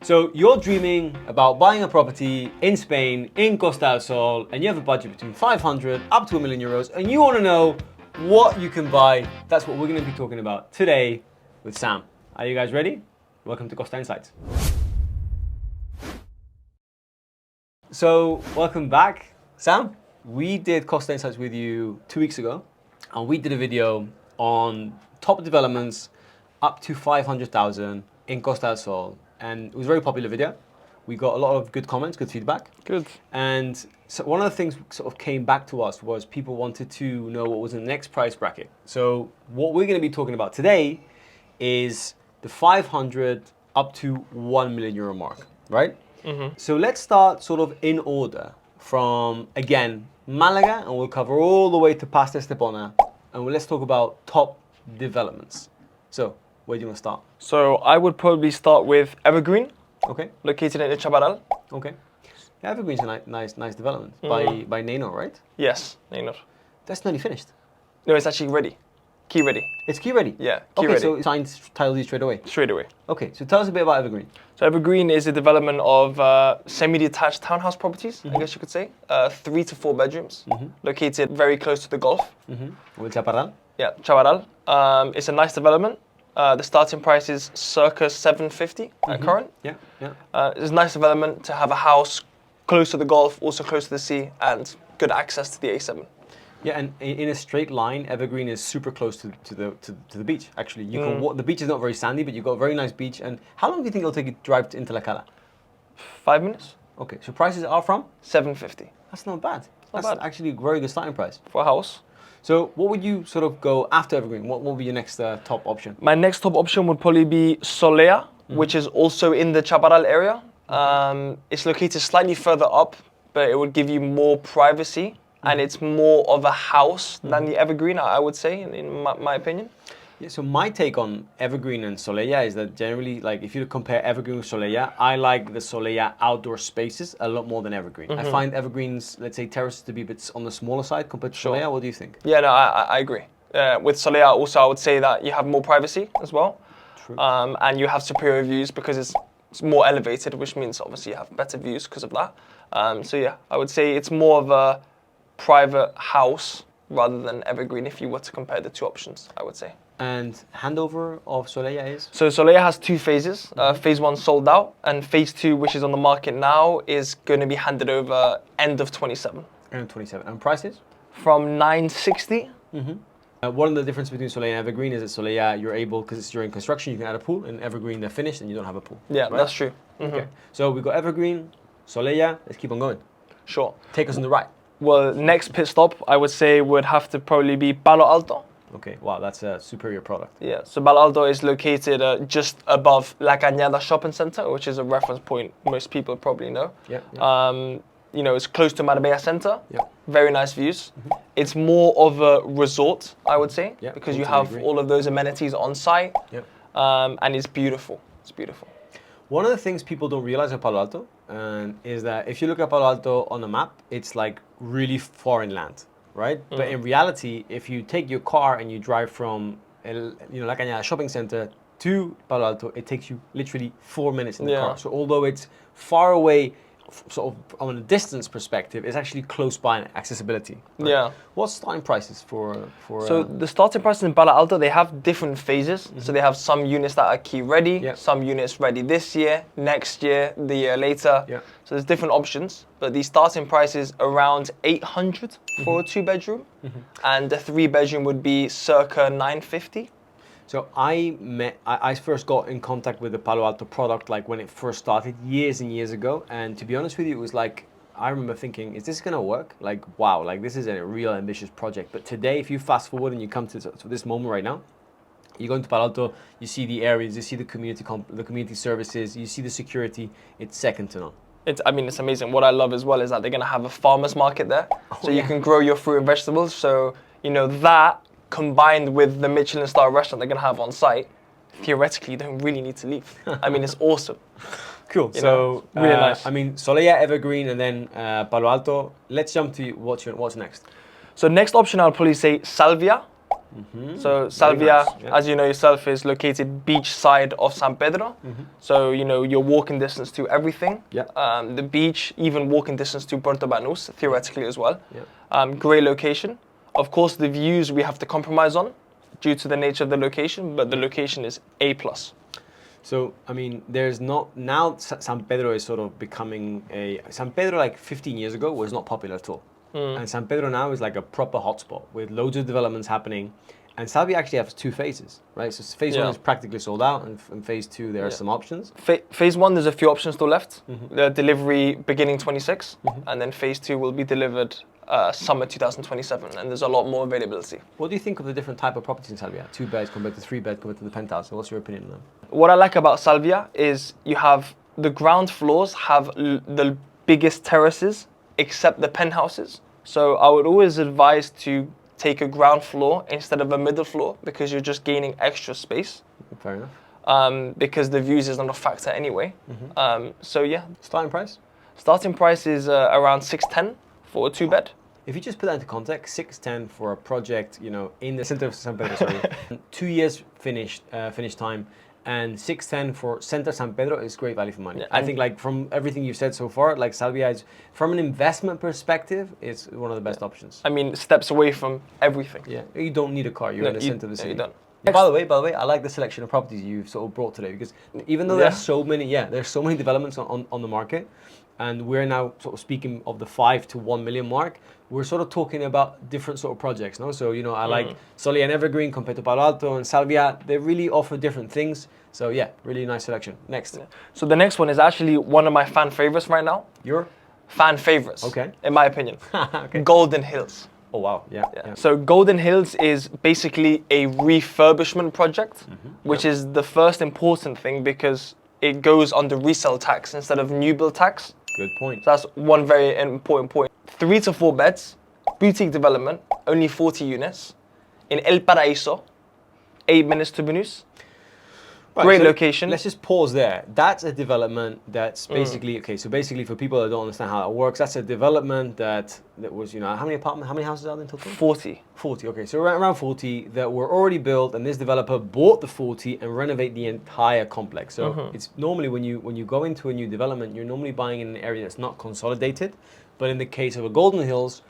So you're dreaming about buying a property in Spain, in Costa del Sol, and you have a budget between 500 up to €1 million, and you want to know what you can buy. That's what we're going to be talking about today with Sam. Are you guys ready? Welcome to Costa Insights. So welcome back, Sam. We did Costa Insights with you 2 weeks ago, and we did a video on top developments up to 500,000 in Costa del Sol. And it was a very popular video. We got a lot of good comments, good feedback. Good. And so one of the things sort of came back to us was people wanted to know what was the next price bracket. So what we're going to be talking about today is the 500 up to €1 million mark, right? Mm-hmm. So let's start sort of in order from, again, Malaga, and we'll cover all the way to past Estepona. And let's talk about top developments. So where do you want to start? So I would probably start with Evergreen. Okay. Located in the Chaparral. Okay. Yeah, Evergreen's a nice development by Nano, right? Yes, Nano. That's nearly finished. No, it's actually ready. Key ready. It's key ready? Yeah, key ready. So signed title deed straight away? Straight away. Okay, so tell us a bit about Evergreen. So Evergreen is a development of semi-detached townhouse properties, I guess you could say. 3 to 4 bedrooms, located very close to the Gulf. With Chaparral? Yeah, Chaparral. It's a nice development. The starting price is circa 750 at current. Yeah. It's a nice development to have a house close to the Gulf, also close to the sea, and good access to the A7. Yeah, and in a straight line, Evergreen is super close to the beach. Actually, you can walk. The beach is not very sandy, but you've got a very nice beach. And how long do you think it'll take you to drive into La Cala? 5 minutes. Okay, so prices are from 750. That's not bad. That's bad. Actually a very good starting price for a house. So what would you sort of go after Evergreen? What would be your next top option? My next top option would probably be Soleia, which is also in the Chaparral area. It's located slightly further up, but it would give you more privacy, and it's more of a house than the Evergreen, I would say, in my opinion. Yeah, so my take on Evergreen and Soleia is that generally, like if you compare Evergreen with Soleia, I like the Soleia outdoor spaces a lot more than Evergreen. I find Evergreen's, let's say, terraces to be a bit on the smaller side compared to Soleia. What do you think? Yeah, no, I agree. With Soleia also, I would say that you have more privacy as well. True. And you have superior views because it's more elevated, which means obviously you have better views because of that. So yeah, I would say it's more of a private house rather than Evergreen if you were to compare the two options, I would say. And handover of Soleia is? So Soleia has 2 phases. Phase 1 sold out, and phase 2, which is on the market now, is going to be handed over end of 27. End of 27. And prices? From 960. One of the differences between Soleia and Evergreen is that Soleia, you're able, because it's during construction, you can add a pool, and Evergreen, they're finished and you don't have a pool. Yeah, right? That's true. Okay. So we've got Evergreen, Soleia, let's keep on going. Sure. Take us on the right. Well, next pit stop, I would say, would have to probably be Palo Alto. Okay, wow, that's a superior product. Yeah, so Palo Alto is located just above La Cañada shopping center, which is a reference point most people probably know. Yeah. You know, it's close to Marbella center. Yeah. Very nice views. It's more of a resort, I would say, because you have agree. all of those amenities on site. Yeah. And it's beautiful. It's beautiful. One of the things people don't realize about Palo Alto is that if you look at Palo Alto on a map, it's like really foreign land, right? But in reality, if you take your car and you drive from La Cañada shopping center to Palo Alto, it takes you literally 4 minutes in the car. So although it's far away, sort of on a distance perspective, it's actually close by in accessibility. Right? Yeah. What's starting prices for? So the starting prices in Palo Alto, they have different phases. So they have some units that are key ready, some units ready this year, next year, the year later. Yeah. So there's different options, but the starting price is around 800 for a 2-bedroom, and the 3-bedroom would be circa 950. So I first got in contact with the Palo Alto product like when it first started years and years ago, and to be honest with you, it was like, I remember thinking, is this gonna work? Like, wow, like this is a real ambitious project. But today, if you fast forward and you come to this moment right now, you go into Palo Alto, you see the areas, you see the community services, you see the security, it's second to none. It's amazing. What I love as well is that they're gonna have a farmer's market there, so you can grow your fruit and vegetables. So, you know, that combined with the Michelin star restaurant they're going to have on site, theoretically you don't really need to leave. I mean, it's awesome. Cool. So really nice. I mean, Soleia, Evergreen, and then Palo Alto. Let's jump to what's next. So next option, I'll probably say Salvia. So Salvia, nice. Yeah. as you know yourself, is located beach side of San Pedro. So you're walking distance to everything. Yeah. The beach, even walking distance to Puerto Banús, theoretically as well. Yeah. Great location. Of course, the views we have to compromise on due to the nature of the location, but the location is A+. So, I mean, there's not, now San Pedro is sort of becoming San Pedro like 15 years ago was not popular at all. And San Pedro now is like a proper hotspot with loads of developments happening. And Salvia actually has 2 phases, right? So phase 1 is practically sold out, and phase 2, there are some options. Phase 1, there's a few options still left. The delivery beginning 26, and then phase 2 will be delivered summer 2027, and there's a lot more availability. What do you think of the different type of properties in Salvia? 2 beds compared to 3 beds compared to the penthouse. So what's your opinion on them? What I like about Salvia is you have the ground floors have the biggest terraces except the penthouses. So I would always advise to take a ground floor instead of a middle floor because you're just gaining extra space. Fair enough. Because the views is not a factor anyway. So yeah. Starting price? Starting price is around 610 for a 2 bed. If you just put that into context, 610 for a project, you know, in the center of San Pedro, sorry, 2 years finish time, and 610 for center San Pedro is great value for money. Yeah, I think, like, from everything you've said so far, like, Salvia is, from an investment perspective, it's one of the best options. I mean, steps away from everything. Yeah, you don't need a car. You're in the center of the city. You don't. By the way, I like the selection of properties you've sort of brought today, because even though there's so many, there's so many developments on the market, and we're now sort of speaking of the 5 to 1 million mark, we're sort of talking about different sort of projects, no? So, you know, I like Soleia and Evergreen compared to Palo Alto and Salvia. They really offer different things. So yeah, really nice selection. Next. So the next one is actually one of my fan favorites right now. Your? Fan favorites. Okay. In my opinion. Okay. Golden Hills. Oh wow, yeah. So Golden Hills is basically a refurbishment project, which is the first important thing because it goes under resale tax instead of new build tax. Good point. So that's one very important point. 3 to 4 beds, boutique development, only 40 units, in El Paraíso, 8 minutes to Banús. Right, Great so location. Let's just pause there. That's a development that's basically, okay, so basically for people that don't understand how it works, that's a development that was, you know, how many houses are there in total? 40. 40, okay, so around 40 that were already built, and this developer bought the 40 and renovate the entire complex. So it's normally when you go into a new development, you're normally buying in an area that's not consolidated, but in the case of a Golden Hills,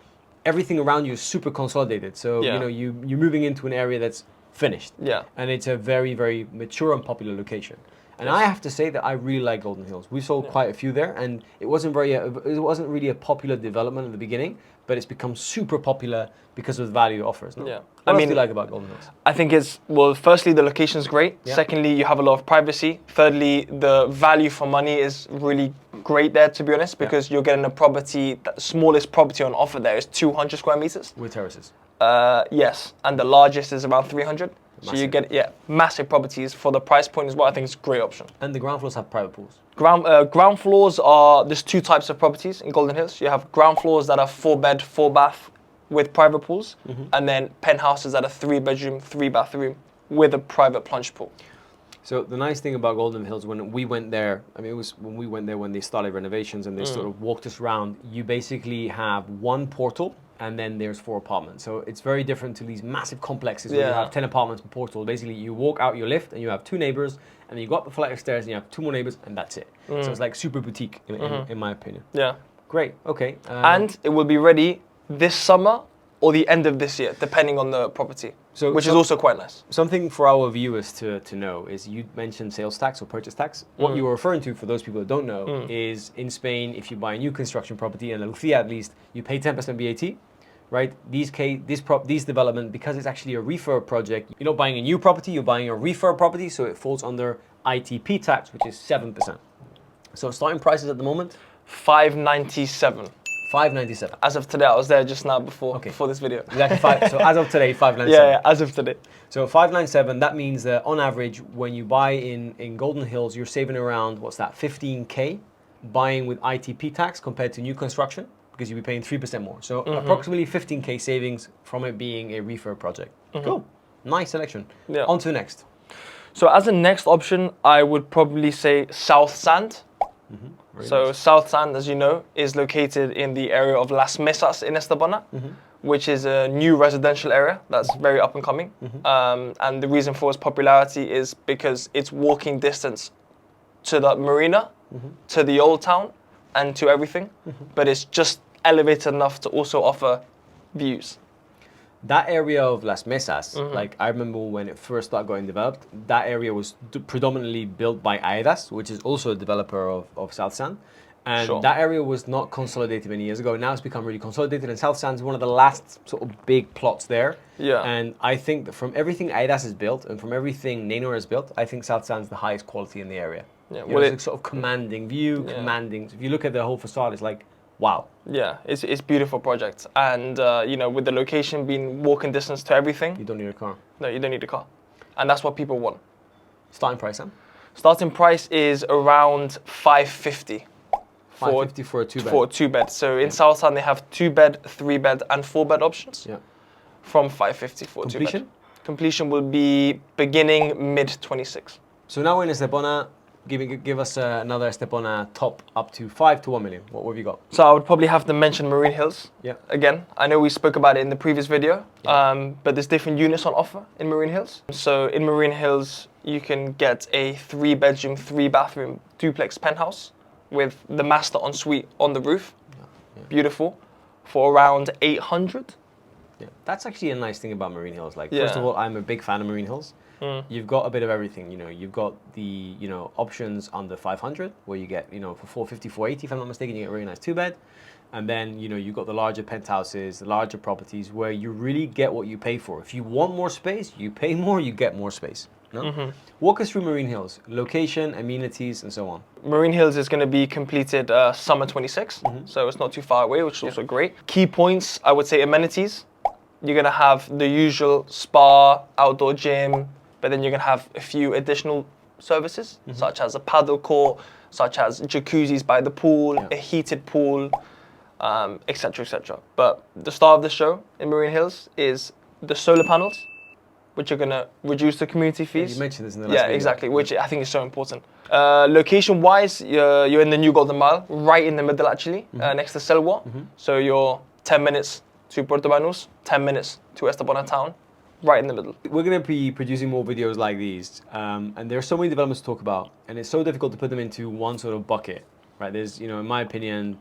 everything around you is super consolidated. So, you know, you're moving into an area that's finished. Yeah. And it's a very, very mature and popular location. And I have to say that I really like Golden Hills. We sold quite a few there, and it wasn't really a popular development at the beginning, but it's become super popular because of the value it offers. No? Yeah. What else do you like about Golden Hills? I think it's, well, firstly, the location's great. Yeah. Secondly, you have a lot of privacy. Thirdly, the value for money is really great there, to be honest, because you're getting a property, the smallest property on offer there is 200 square meters. With terraces. Yes, and the largest is around 300. Massive. So you get, massive properties for the price point as well. I think it's a great option. And the ground floors have private pools. Ground floors are, there's 2 types of properties in Golden Hills. You have ground floors that are 4 bed, 4 bath with private pools, and then penthouses that are 3 bedroom, 3 bathroom with a private plunge pool. So the nice thing about Golden Hills, when we went there, I mean, it was when we went there when they started renovations and they sort of walked us around, you basically have 1 portal and then there's 4 apartments. So it's very different to these massive complexes where you have 10 apartments per portal. Basically, you walk out your lift and you have 2 neighbors, and then you go up the flight of stairs and you have 2 more neighbors, and that's it. So it's like super boutique, in my opinion. Yeah. Great, okay. And it will be ready this summer or the end of this year, depending on the property, which is also quite nice. Something for our viewers to know is you mentioned sales tax or purchase tax. What you were referring to, for those people that don't know, is in Spain, if you buy a new construction property, in Andalusia at least, you pay 10% VAT, right? These development, because it's actually a refurb project, you're not buying a new property, you're buying a refurb property, so it falls under ITP tax, which is 7%. So starting prices at the moment? 597. 597. As of today, I was there just now before this video. Exactly. So as of today, 597. Yeah, as of today. So 597. That means that on average, when you buy in Golden Hills, you're saving around, what's that, 15K buying with ITP tax compared to new construction, because you'll be paying 3% more. So approximately 15K savings from it being a refurb project. Cool. Nice selection. Yeah. On to the next. So as a next option, I would probably say South Sand. So South Sand, as you know, is located in the area of Las Mesas in Estepona, which is a new residential area that's very up and coming. And the reason for its popularity is because it's walking distance to the marina, to the old town, and to everything. But it's just elevated enough to also offer views. That area of Las Mesas, like I remember when it first started getting developed, that area was predominantly built by Aedas, which is also a developer of South Sand. And that area was not consolidated many years ago. Now it's become really consolidated, and South Sand is one of the last sort of big plots there. Yeah. And I think that from everything Aedas has built and from everything Nenor has built, I think South Sand's the highest quality in the area. Yeah. Well, it's a sort of commanding view, commanding. If you look at the whole facade, it's like, wow. Yeah, it's a beautiful project. And, you know, with the location being walking distance to everything. You don't need a car. No, you don't need a car. And that's what people want. Starting price, Sam? Starting price is around 550. 550 for a 2-bed. For a 2-bed. So in South Sand, they have 2-bed, 3-bed, and 4-bed options. Yeah. From 550 for a 2-bed. Completion? Completion will be beginning mid-26. So now we're in Estepona. Give us another Estepona top up to 5 to 1 million. What have you got? So I would probably have to mention Marine Hills. Yeah. Again, I know we spoke about it in the previous video, but there's different units on offer in Marine Hills. So in Marine Hills, you can get a 3-bedroom, 3-bathroom duplex penthouse with the master ensuite on the roof. Beautiful. For around 800. Yeah. That's actually a nice thing about Marine Hills. Like, first of all, I'm a big fan of Marine Hills. You've got a bit of everything, you know. You've got the, you know, options under 500, where you get, you know, for 450, 480, if I'm not mistaken, you get a really nice 2-bed. And then, you know, you've got the larger penthouses, the larger properties, where you really get what you pay for. If you want more space, you pay more, you get more space. No? Walk us through Marine Hills, location, amenities, and so on. Marine Hills is going to be completed summer 26, so it's not too far away, which is also great. Key points, I would say amenities. You're going to have the usual spa, outdoor gym, but then you're going to have a few additional services, such as a paddle court, such as jacuzzis by the pool, a heated pool, etc., etc. But the star of the show in Marine Hills is the solar panels, which are going to reduce the community fees. Yeah, you mentioned this in the last video. Exactly, which I think is so important. Location-wise, you're in the New Golden Mile, right in the middle actually, next to Selwa. So you're 10 minutes to Puerto Banús, 10 minutes to Estepona town, right in the middle. We're going to be producing more videos like these, and there are so many developments to talk about, and it's so difficult to put them into one sort of bucket, right? There's, you know, in my opinion,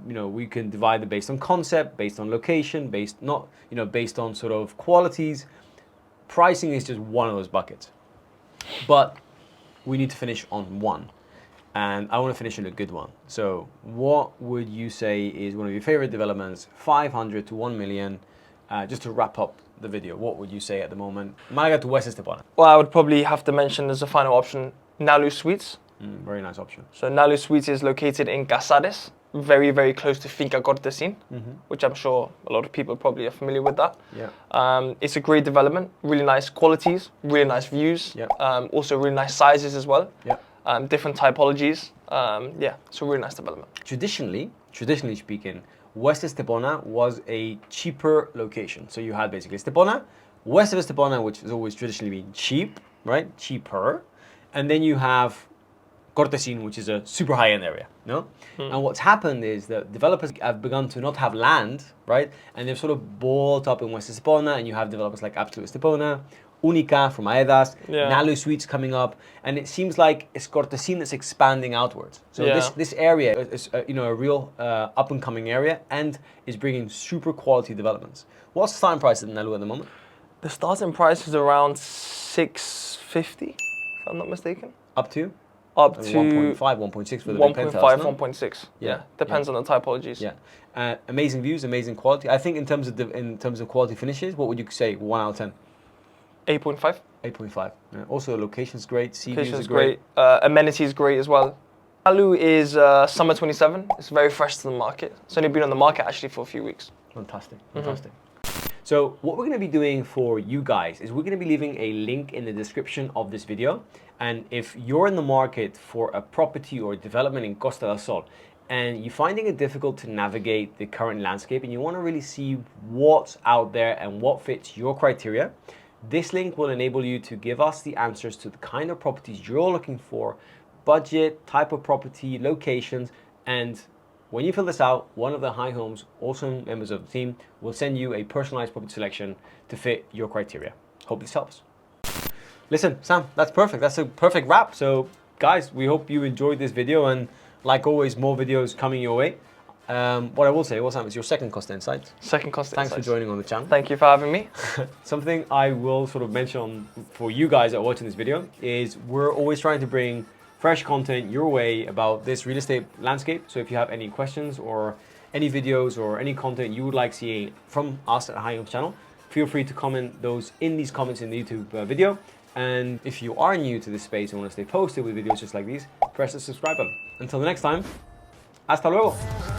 you know, we can divide them based on concept, based on location, based on sort of qualities. Pricing is just one of those buckets, but we need to finish on one, and I want to finish on a good one. So what would you say is one of your favorite developments, 500 to 1 million, just to wrap up the video? What would you say at the moment? Malaga to West Estepona. Well, I would probably have to mention as a final option, Nalu Suites. Very nice option. So Nalu Suites is located in Casares, very, very close to Finca Cortesin, which I'm sure a lot of people probably are familiar with that. Yeah. It's a great development, really nice qualities, really nice views, also really nice sizes as well, different typologies. Yeah, it's a really nice development. Traditionally speaking, West Estepona was a cheaper location. So you had basically Estepona, west of Estepona, which has always traditionally been cheap, right? Cheaper. And then you have Cortesin, which is a super high-end area, no? And what's happened is that developers have begun to not have land, right? And they've sort of bought up in West Estepona, and you have developers like Absolute Estepona, Única from Aedas, Nalu Suites coming up, and it seems like it's Cortesin that's expanding outwards. So this area is you know, a real up-and-coming area, and is bringing super quality developments. What's the starting price at Nalu at the moment? The starting price is around 650, if I'm not mistaken. Up to? Up I mean, to 1.5, 1.6 for the big penthouse, 1.5, no? 1.6. Yeah, depends on the typologies. Yeah, amazing views, amazing quality. I think in terms of quality finishes, what would you say? 1 out of 10. 8.5. 8.5. Yeah. Also, location's great. Sea views Location's are great. Amenities great as well. Nalu is summer 27. It's very fresh to the market. It's only been on the market actually for a few weeks. Fantastic, fantastic. So what we're going to be doing for you guys is we're going to be leaving a link in the description of this video. And if you're in the market for a property or development in Costa del Sol, and you're finding it difficult to navigate the current landscape, and you want to really see what's out there and what fits your criteria, this link will enable you to give us the answers to the kind of properties you're looking for budget, type of property, locations, and when you fill this out, one of the High Homes awesome members of the team will send you a personalized property selection to fit your criteria. Hope this helps. Listen, Sam, that's perfect. That's a perfect wrap. So guys, we hope you enjoyed this video, and like always, more videos coming your way. What I will say, Sam, is your second Costa Insights. Second Costa Insights. Thanks for joining on the channel. Thank you for having me. Something I will sort of mention for you guys that are watching this video is we're always trying to bring fresh content your way about this real estate landscape. So if you have any questions or any videos or any content you would like seeing from us at High Homes channel, feel free to comment those in these comments in the YouTube video. And if you are new to this space and want to stay posted with videos just like these, press the subscribe button. Until the next time, hasta luego.